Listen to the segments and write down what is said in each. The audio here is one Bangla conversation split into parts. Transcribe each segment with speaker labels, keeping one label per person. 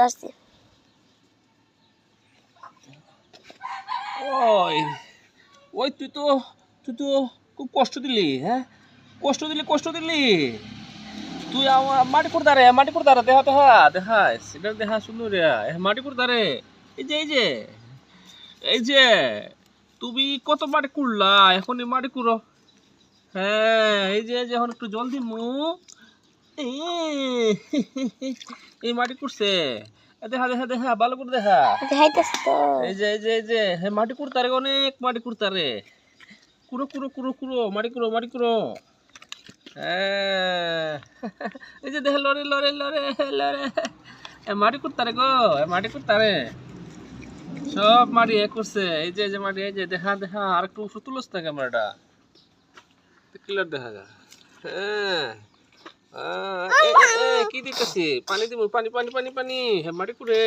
Speaker 1: আসছি।
Speaker 2: ওই ওই তুই তো খুব কষ্ট দিলি, হ্যাঁ কষ্ট দিলি তুই আমার মাটি করে দাঁড়া দেখা সেটা দেখা সুন্দর রে মাটি করে দাঁড়ে এই যে তুমি কত মাটি কুড়লা এখন এই মাটি কুড়ো হ্যাঁ এই যে এখন একটু জল দিমু এই মাটি কুড়ছে দেখা ভালো করে দেখা
Speaker 1: দেখাইতেছ তো।
Speaker 2: এই যে হ্যাঁ মাটি কুড়তারে অনেক মাটি কুড়তারে কুড়ো মাটি কুড়ো হ্যাঁ এই যে দেখে লড়ে মাটি কুড়তারে গো মাটি কুড়তারে সব মাটি এ করছে এই যে মাটি এই যে দেখা আর একটু উপরে তুলস না ক্যামেরাটা ক্লিয়ার দেখা যায় হ্যাঁ কি দিতেছি পানি দিব পানি হ্যাঁ মাটি কুড়ে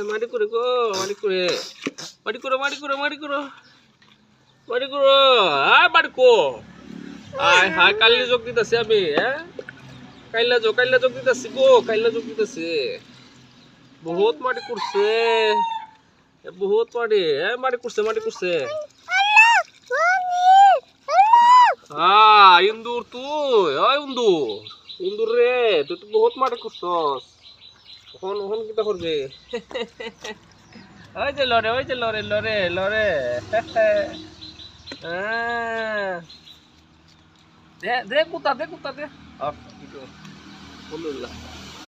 Speaker 2: মাটি করে গো মাটি করো মাটি কো আয় হায় কাইলে যোগ দিতেছি আমি হ্যাঁ কাইলা যোগ দিতেছি গো কাইলা যোগ দিতেছি বহুত মাটি করছে বহুত মাটি করছে ইন্দুর তুই ইন্দুর রে তুই তো বহুত মাটি করছস ওহন কিটা করবে ওই যে লড়ে দে কুত্তা দে